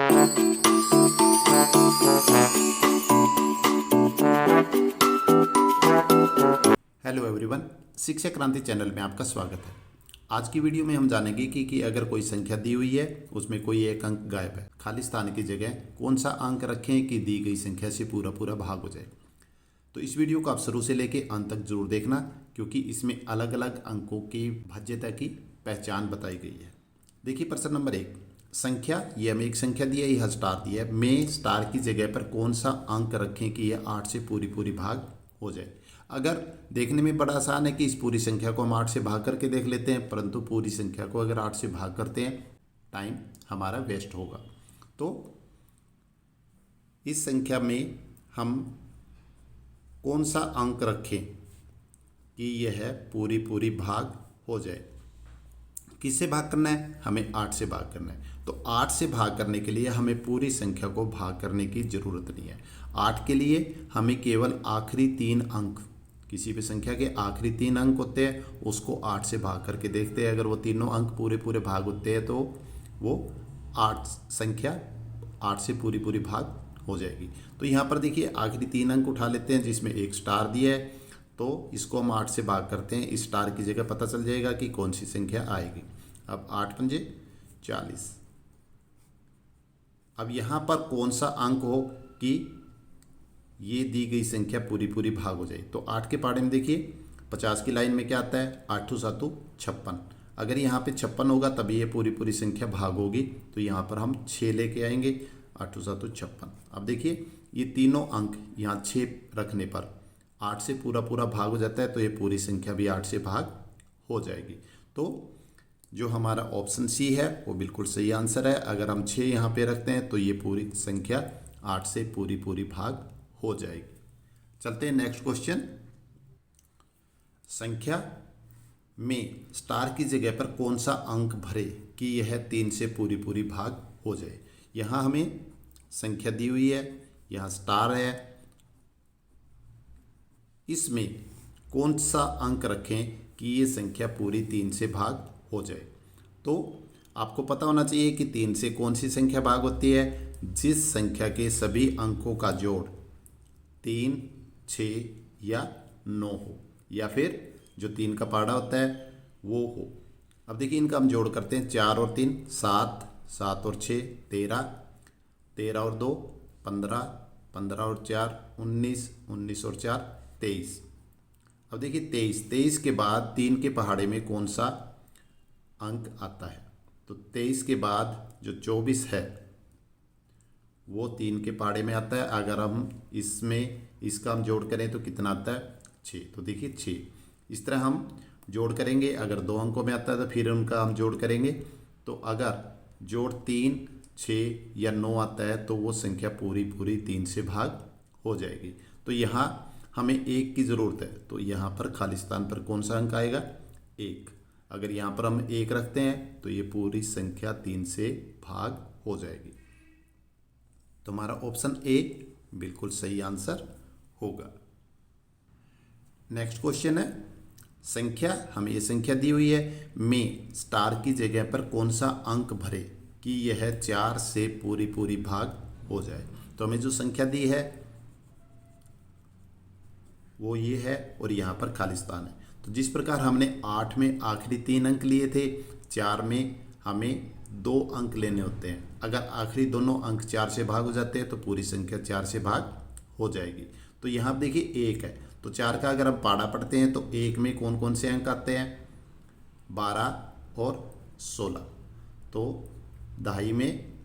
Hello everyone, शिक्षा क्रांति channel में आपका स्वागत है। आज की वीडियो में हम जानेंगे कि अगर कोई संख्या दी हुई है, उसमें कोई एक अंक गायब है, खाली स्थान की जगह कौन सा अंक रखें कि दी गई संख्या से पूरा पूरा भाग हो जाए। तो इस वीडियो को आप शुरू से लेकर अंत तक जरूर देखना, क्योंकि इसमें अलग अलग अंकों की भाज्यता की पहचान बताई गई है। देखिए प्रश्न नंबर 1, संख्या, ये हमें एक संख्या दी है, यह स्टार दिया है, में स्टार की जगह पर कौन सा अंक रखें कि यह 8 से पूरी पूरी भाग हो जाए। अगर देखने में बड़ा आसान है कि इस पूरी संख्या को हम 8 से भाग करके देख लेते हैं, परंतु पूरी संख्या को अगर 8 से भाग करते हैं टाइम हमारा वेस्ट होगा। तो इस संख्या में हम कौन सा अंक रखें कि यह पूरी पूरी भाग हो जाए। किससे भाग करना है? हमें 8 से भाग करना है। तो 8 से भाग करने के लिए हमें पूरी संख्या को भाग करने की ज़रूरत नहीं है। 8 के लिए हमें केवल आखिरी 3 अंक, किसी भी संख्या के आखिरी 3 अंक होते हैं, उसको 8 से भाग करके देखते हैं। अगर वो तीनों अंक पूरे पूरे भाग होते हैं तो वो 8 संख्या 8 से पूरी पूरी भाग हो जाएगी। तो यहाँ पर देखिए आखिरी 3 अंक उठा लेते हैं, जिसमें एक स्टार दिया है, तो इसको हम 8 से भाग करते हैं। इस स्टार की जगह पता चल जाएगा कि कौन सी संख्या आएगी। अब 8 पंजे 40। अब यहाँ पर कौन सा अंक हो कि ये दी गई संख्या पूरी पूरी भाग हो जाए। तो 8 के पहाड़े में देखिए 50 की लाइन में क्या आता है? 8 7 56। अगर यहाँ पे 56 होगा तभी ये पूरी पूरी संख्या भाग होगी। तो यहाँ पर हम 6 लेके आएंगे, 8 7 56। अब देखिए ये तीनों अंक यहाँ 6 रखने पर 8 से पूरा पूरा भाग हो जाता है, तो ये पूरी संख्या भी 8 से भाग हो जाएगी। तो जो हमारा ऑप्शन सी है वो बिल्कुल सही आंसर है। अगर हम 6 यहाँ पे रखते हैं तो ये पूरी संख्या 8 से पूरी पूरी भाग हो जाएगी। चलते हैं नेक्स्ट क्वेश्चन। संख्या में स्टार की जगह पर कौन सा अंक भरे कि यह 3 से पूरी पूरी भाग हो जाए। यहाँ हमें संख्या दी हुई है, यहाँ स्टार है, इसमें कौन सा अंक रखें कि ये संख्या पूरी 3 से भाग हो जाए। तो आपको पता होना चाहिए कि 3 से कौन सी संख्या भाग होती है? जिस संख्या के सभी अंकों का जोड़ 3, 6 या 9 हो, या फिर जो 3 का पहाड़ा होता है वो हो। अब देखिए इनका हम जोड़ करते हैं। 4 और 3 7, 7 और 6 13, 13 और 2 15, 15 और 4 19, 19 और 4 23। अब देखिए 23 के बाद 3 के पहाड़े में कौन सा अंक आता है? तो 23 के बाद जो 24 है वो 3 के पहाड़े में आता है। अगर हम इसका हम जोड़ करें तो कितना आता है? 6। तो देखिए 6। इस तरह हम जोड़ करेंगे। अगर 2 अंकों में आता है तो फिर उनका हम जोड़ करेंगे। तो अगर जोड़ 3, 6 या 9 आता है तो वो संख्या पूरी पूरी 3 से भाग हो जाएगी। तो यहाँ हमें 1 की ज़रूरत है, तो यहाँ पर खाली स्थान पर कौन सा अंक आएगा? 1। अगर यहाँ पर हम 1 रखते हैं तो ये पूरी संख्या 3 से भाग हो जाएगी। तो हमारा ऑप्शन ए बिल्कुल सही आंसर होगा। नेक्स्ट क्वेश्चन है, संख्या, हमें ये संख्या दी हुई है, में स्टार की जगह पर कौन सा अंक भरे कि यह 4 से पूरी पूरी भाग हो जाए। तो हमें जो संख्या दी है वो ये है और यहाँ पर खाली स्थान है। तो जिस प्रकार हमने 8 में आखिरी 3 अंक लिए थे, 4 में हमें 2 अंक लेने होते हैं। अगर आखिरी दोनों अंक 4 से भाग हो जाते हैं तो पूरी संख्या 4 से भाग हो जाएगी। तो यहाँ देखिए 1 है, तो 4 का अगर हम पाड़ा पढ़ते हैं तो 1 में कौन कौन से अंक आते हैं? 12 और 16। तो दहाई में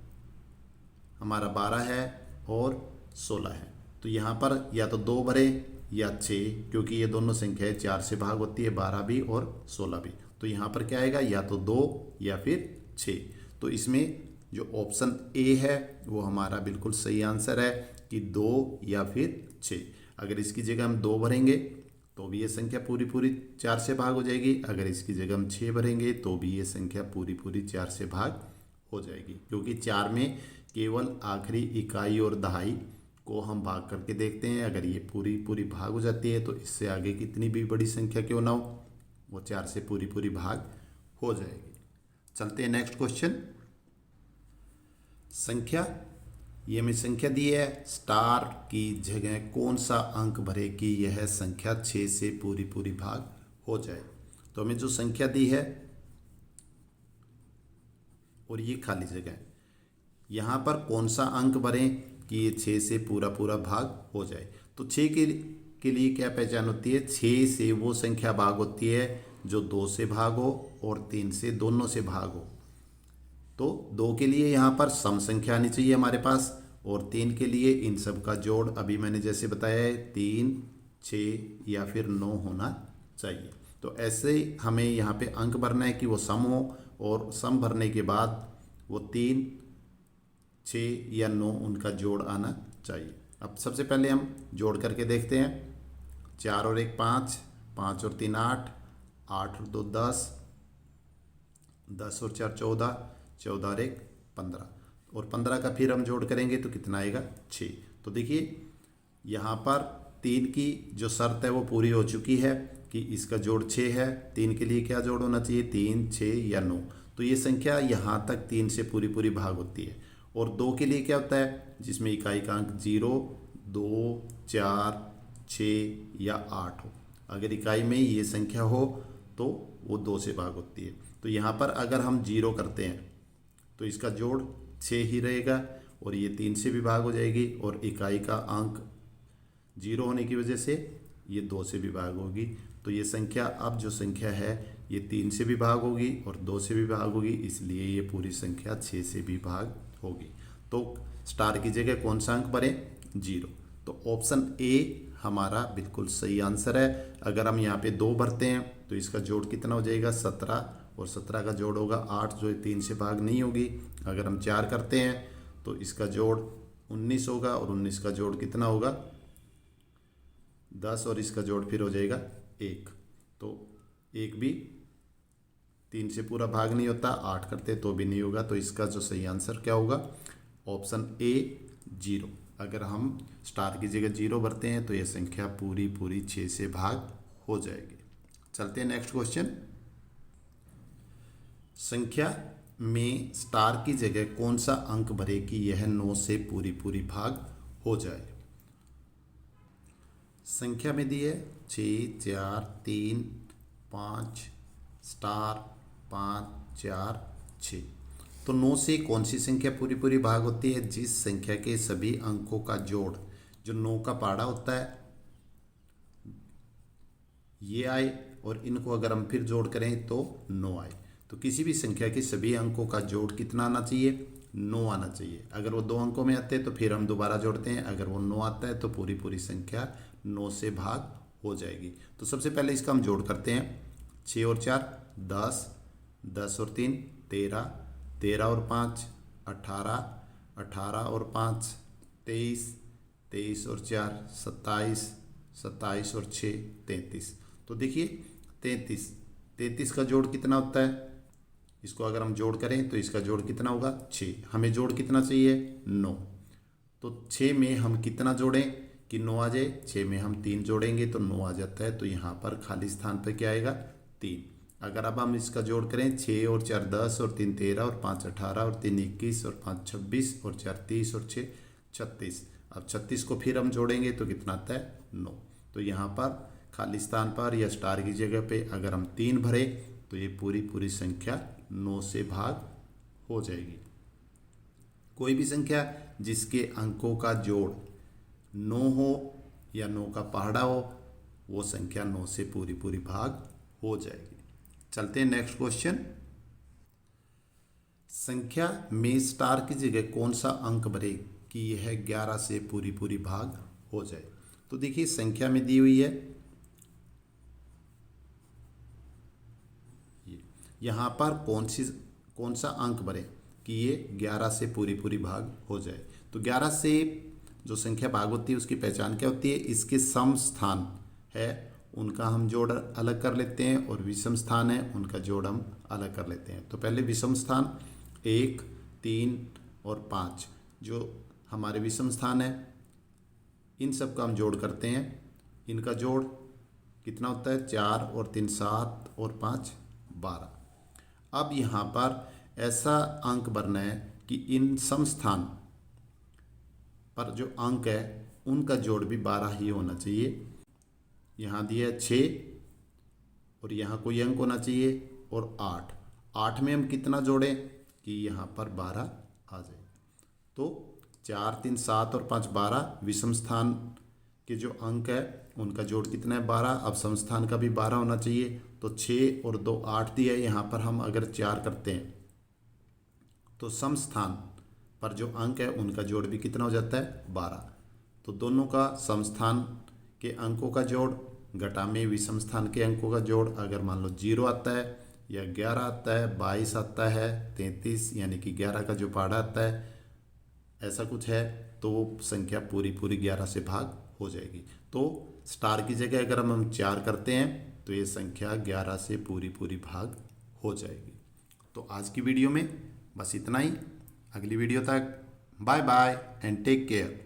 हमारा 12 है और 16 है। तो यहाँ पर या तो 2 भरे या 6, क्योंकि ये दोनों संख्याएं 4 से भाग होती है, 12 भी और 16 भी। तो यहाँ पर क्या आएगा? या तो 2 या फिर 6। तो इसमें जो ऑप्शन ए है वो हमारा बिल्कुल सही आंसर है कि 2 या फिर 6। अगर इसकी जगह हम 2 भरेंगे तो भी ये संख्या पूरी पूरी 4 से भाग हो जाएगी। अगर इसकी जगह हम 6 भरेंगे तो भी ये संख्या पूरी पूरी 4 से भाग हो जाएगी, क्योंकि 4 में केवल आखिरी इकाई और दहाई को हम भाग करके देखते हैं। अगर ये पूरी पूरी भाग हो जाती है तो इससे आगे कितनी भी बड़ी संख्या क्यों ना हो, वो 4 से पूरी पूरी भाग हो जाएगी। चलते हैं नेक्स्ट क्वेश्चन। संख्या, ये हमें संख्या दी है, स्टार की जगह कौन सा अंक भरे कि यह संख्या 6 से पूरी पूरी भाग हो जाए। तो हमें जो संख्या दी है और ये खाली जगह, यहाँ पर कौन सा अंक भरें कि ये 6 से पूरा पूरा भाग हो जाए। तो 6 के लिए क्या पहचान होती है, 6 से वो संख्या भाग होती है जो 2 से भाग हो और 3 से दोनों से भाग हो। तो 2 के लिए यहाँ पर सम संख्या आनी चाहिए हमारे पास, और 3 के लिए इन सब का जोड़ अभी मैंने जैसे बताया है 3, 6 या फिर 9 होना चाहिए। तो ऐसे हमें यहाँ पे अंक भरना है कि वो सम हो, और सम भरने के बाद वो 3, 6 या 9 उनका जोड़ आना चाहिए। अब सबसे पहले हम जोड़ करके देखते हैं। 4 और 1 5, 5 और 3 8, 8 और 2 10, 10 और 4 14, 14 और 1 15, और 15 का फिर हम जोड़ करेंगे तो कितना आएगा 6। तो देखिए यहाँ पर 3 की जो शर्त है वो पूरी हो चुकी है कि इसका जोड़ 6 है। 3 के लिए क्या जोड़ होना चाहिए, 3, 6 या 9। तो ये संख्या यहाँ तक 3 से पूरी पूरी भाग होती है। और 2 के लिए क्या होता है, जिसमें इकाई का अंक 0, 2, 4, 6 या 8 हो। अगर इकाई में ये संख्या हो तो वो 2 से भाग होती है। तो यहाँ पर अगर हम 0 करते हैं तो इसका जोड़ 6 ही रहेगा, और ये 3 से भी भाग हो जाएगी, और इकाई का अंक 0 होने की वजह से ये 2 से भी भाग होगी। तो ये संख्या, अब जो संख्या है ये 3 से भी भाग होगी और 2 से भी भाग होगी, इसलिए ये पूरी संख्या 6 से भी भाग होगी। तो स्टार की जगह कौन सा अंक भरें, 0। तो ऑप्शन ए हमारा बिल्कुल सही आंसर है। अगर हम यहाँ पे 2 भरते हैं तो इसका जोड़ कितना हो जाएगा, 17, और 17 का जोड़ होगा 8 जो 3 से भाग नहीं होगी। अगर हम 4 करते हैं तो इसका जोड़ 19 होगा, और 19 का जोड़ कितना होगा, 10, और इसका जोड़ फिर हो जाएगा 1। तो 1 भी 3 से पूरा भाग नहीं होता, 8 करते तो भी नहीं होगा। तो इसका जो सही आंसर क्या होगा, ऑप्शन ए 0। अगर हम स्टार की जगह 0 भरते हैं तो यह संख्या पूरी पूरी 6 से भाग हो जाएगी। चलते हैं नेक्स्ट क्वेश्चन। संख्या में स्टार की जगह कौन सा अंक भरे कि यह 9 से पूरी पूरी भाग हो जाए। संख्या में दी है 6, 4, 3, 5, स्टार 5, 4, 6। तो 9 से कौन सी संख्या पूरी पूरी भाग होती है, जिस संख्या के सभी अंकों का जोड़ जो 9 का पहाड़ा होता है ये आए, और इनको अगर हम फिर जोड़ करें तो 9 आए। तो किसी भी संख्या के सभी अंकों का जोड़ कितना आना चाहिए, 9 आना चाहिए। अगर वो 2 अंकों में आते हैं तो फिर हम दोबारा जोड़ते हैं, अगर वो 9 आता है तो पूरी पूरी संख्या 9 से भाग हो जाएगी। तो सबसे पहले इसका हम जोड़ करते हैं। 6 और 4 10, 10 और 3 13, 13 और 5 18, 18 और 5 23, 23 और 4 27, 27 और 6 33। तो देखिए 33 का जोड़ कितना होता है, इसको अगर हम जोड़ करें तो इसका जोड़ कितना होगा, 6। हमें जोड़ कितना चाहिए, 9। तो 6 में हम कितना जोड़ें कि 9 आ जाए, 6 में हम 3 जोड़ेंगे तो 9 आ जाता है। तो यहाँ पर खाली स्थान पर क्या आएगा, 3। अगर अब हम इसका जोड़ करें, 6 और 4 10 और 3 13 और 5 18 और 3 21 और 5 26 और 4 30 और 6 36। अब 36 को फिर हम जोड़ेंगे तो कितना आता है, 9। तो यहाँ पर खाली स्थान पर या स्टार की जगह पे अगर हम 3 भरे तो ये पूरी पूरी संख्या 9 से भाग हो जाएगी। कोई भी संख्या जिसके अंकों का जोड़ 9 हो या 9 का पहाड़ा हो, वो संख्या 9 से पूरी पूरी भाग हो जाएगी। चलते हैं नेक्स्ट क्वेश्चन। संख्या में स्टार की जगह कौन सा अंक भरे कि यह 11 से पूरी पूरी भाग हो जाए। तो देखिए संख्या में दी हुई है, यहाँ पर कौन सा अंक भरे कि ये 11 से पूरी पूरी भाग हो जाए। तो 11 से जो संख्या भाग होती है उसकी पहचान क्या होती है, इसके सम स्थान है उनका हम जोड़ अलग कर लेते हैं, और विषम स्थान है उनका जोड़ हम अलग कर लेते हैं। तो पहले विषम स्थान 1, 3 और 5 जो हमारे विषम स्थान है, इन सब का हम जोड़ करते हैं। इनका जोड़ कितना होता है, 4 और 3 7 और 5 12। अब यहाँ पर ऐसा अंक भरना है कि इन सम स्थान पर जो अंक है उनका जोड़ भी 12 ही होना चाहिए। यहाँ दिया है 6 और यहाँ कोई अंक होना चाहिए और 8। 8 में हम कितना जोड़ें कि यहाँ पर 12 आ जाए। तो 4 3 7 और 5 12, विषम स्थान के जो अंक है उनका जोड़ कितना है 12। अब सम स्थान का भी 12 होना चाहिए। तो 6 और 2 8 दिया है। यहाँ पर हम अगर 4 करते हैं तो सम स्थान पर जो अंक है उनका जोड़ भी कितना हो जाता है 12। तो दोनों का सम स्थान के अंकों का जोड़ घटा में विषम स्थान के अंकों का जोड़ अगर मान लो 0 आता है या 11 आता है, 22 आता है, 33 यानी कि 11 का जो पहाड़ा आता है, ऐसा कुछ है, तो वो संख्या पूरी पूरी 11 से भाग हो जाएगी। तो स्टार की जगह अगर हम 4 करते हैं तो ये संख्या 11 से पूरी पूरी भाग हो जाएगी। तो आज की वीडियो में बस इतना ही। अगली वीडियो तक bye bye and take care.